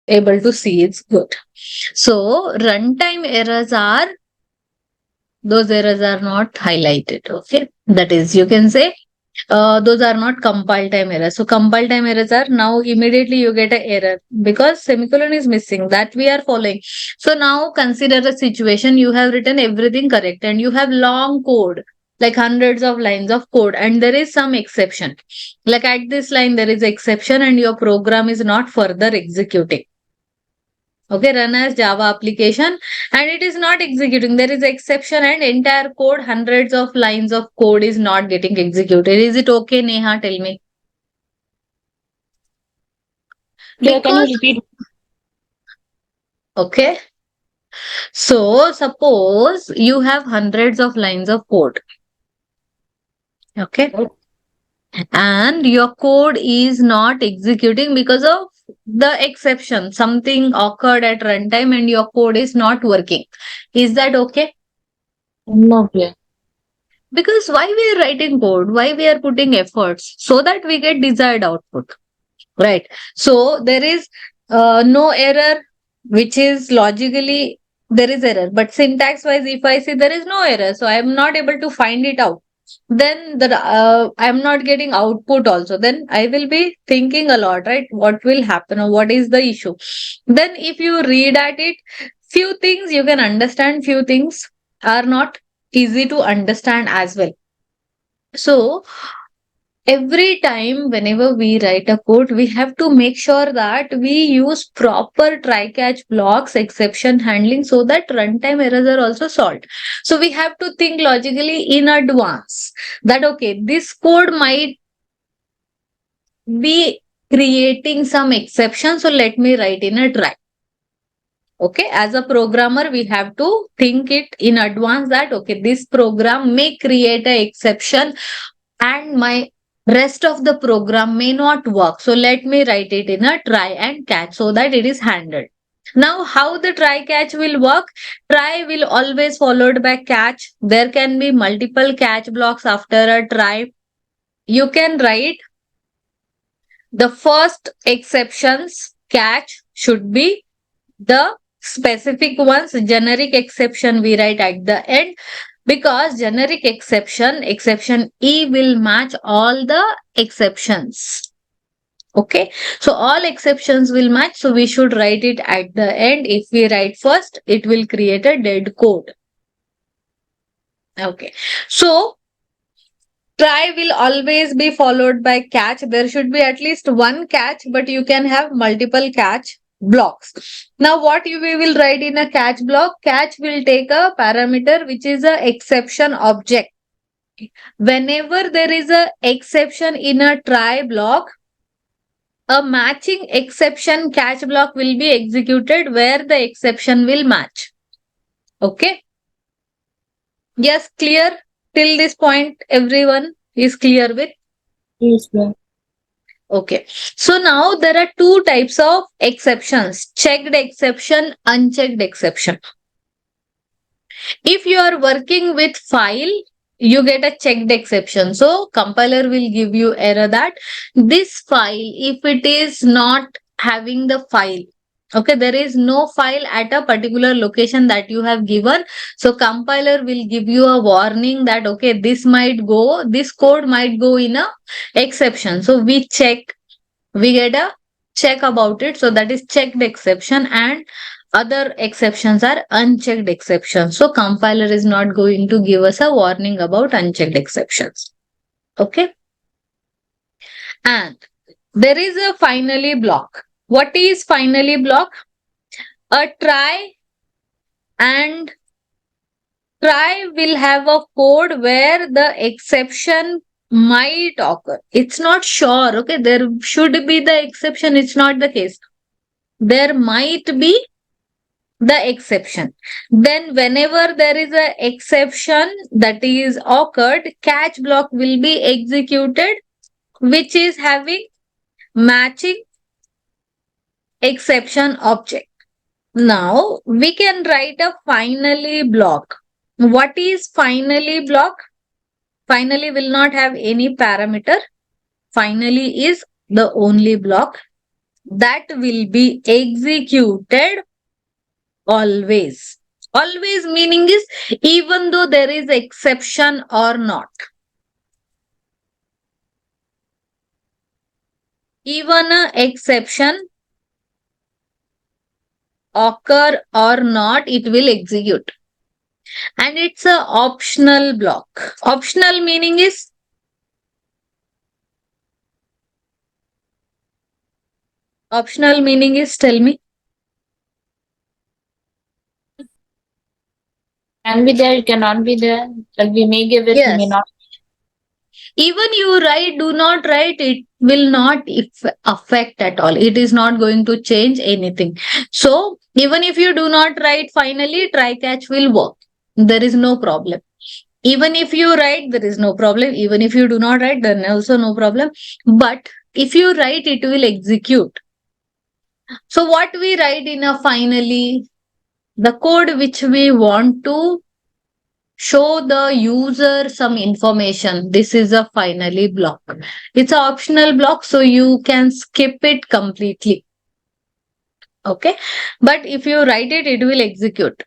able to see, it's good. So runtime errors are, those errors are not highlighted. Okay, that is, you can say those are not compile time errors. So compile time errors are, now immediately you get an error because semicolon is missing, that we are following. So now consider a situation, you have written everything correct and you have long code, like hundreds of lines of code, and there is some exception. Like at this line there is exception and your program is not further executing. Okay, run as Java application and it is not executing. There is exception and entire code, hundreds of lines of code is not getting executed. Is it okay, Neha? Tell me. Yeah, can you Because, repeat? okay, so suppose you have hundreds of lines of code. Okay, and your code is not executing because of the exception. Something occurred at runtime and your code is not working. Is that okay? No, yeah. Because why we are writing code, why we are putting efforts, so that we get desired output, right? So there is no error, which is logically there is error, but syntax wise if I say there is no error, so I am not able to find it out, then the I am not getting output also, then I will be thinking a lot, right? What will happen or what is the issue? Then if you read at it, few things you can understand, few things are not easy to understand as well. So every time whenever we write a code, we have to make sure that we use proper try catch blocks, exception handling, so that runtime errors are also solved. So we have to think logically in advance that okay, this code might be creating some exception, so let me write in a try. Okay, as a programmer we have to think it in advance that okay, this program may create a exception and my rest of the program may not work, so let me write it in a try and catch so that it is handled. Now how the try catch will work? Try will always followed by catch. There can be multiple catch blocks after a try. You can write the first exceptions catch should be the specific ones. Generic exception we write at the end, because generic exception, exception E will match all the exceptions. Okay, so all exceptions will match, so we should write it at the end. If we write first, it will create a dead code. Okay, so try will always be followed by catch. There should be at least one catch, but you can have multiple catch blocks. Now what we will write in a catch block? Catch will take a parameter which is a exception object. Whenever there is a exception in a try block, a matching exception catch block will be executed where the exception will match. Okay. Yes, clear till this point? Everyone is clear with? Yes, yeah. Okay. So now there are two types of exceptions: checked exception, unchecked exception. If you are working with file, you get a checked exception. So compiler will give you error that this file, if it is not having the file, okay, there is no file at a particular location that you have given, so compiler will give you a warning that okay, this might go, this code might go in a exception. So we check, we get a check about it, so that is checked exception, and other exceptions are unchecked exceptions. So compiler is not going to give us a warning about unchecked exceptions. Okay, and there is a finally block. What is finally block? A try and try will have a code where the exception might occur. It's not sure. Okay, there should be the exception, it's not the case. There might be the exception. Then whenever there is a exception that is occurred, catch block will be executed, which is having matching exception object. Now we can write a finally block. What is finally block? Finally will not have any parameter. Finally is the only block. that will be executed always. Always meaning is even though there is exception or not. Even a exception occur or not, it will execute. And it's a optional block. Optional meaning is tell me. Can be there, it cannot be there. Like we may give it, we may Yes. not. Even you write, do not write, it will not affect at all. It is not going to change anything. So even if you do not write, finally try catch will work. There is no problem. Even if you write, there is no problem. Even if you do not write, then also no problem. But if you write, it will execute. So what we write in a finally, the code which we want to show the user some information. This is a finally block. It's an optional block, so you can skip it completely. Okay. But if you write it, it will execute.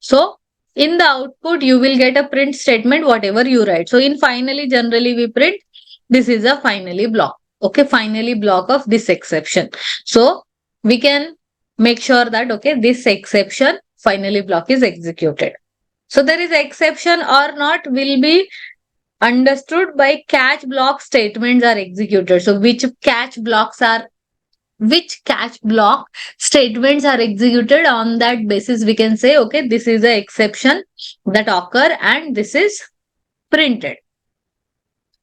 So in the output, you will get a print statement, whatever you write. So in finally, generally we print, this is a finally block. Okay. Finally block of this exception. So we can make sure that, okay, this exception finally block is executed. So there is exception or not will be understood by catch block statements are executed. So which catch block statements are executed, on that basis we can say, okay, this is the exception that occur and this is printed.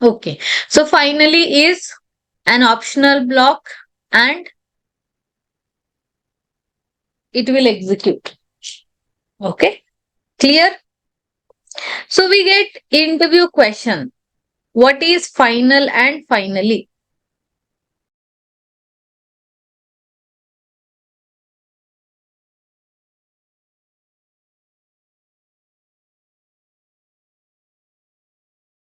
Okay. So finally is an optional block and it will execute. Okay. Clear? So we get interview question. What is final and finally?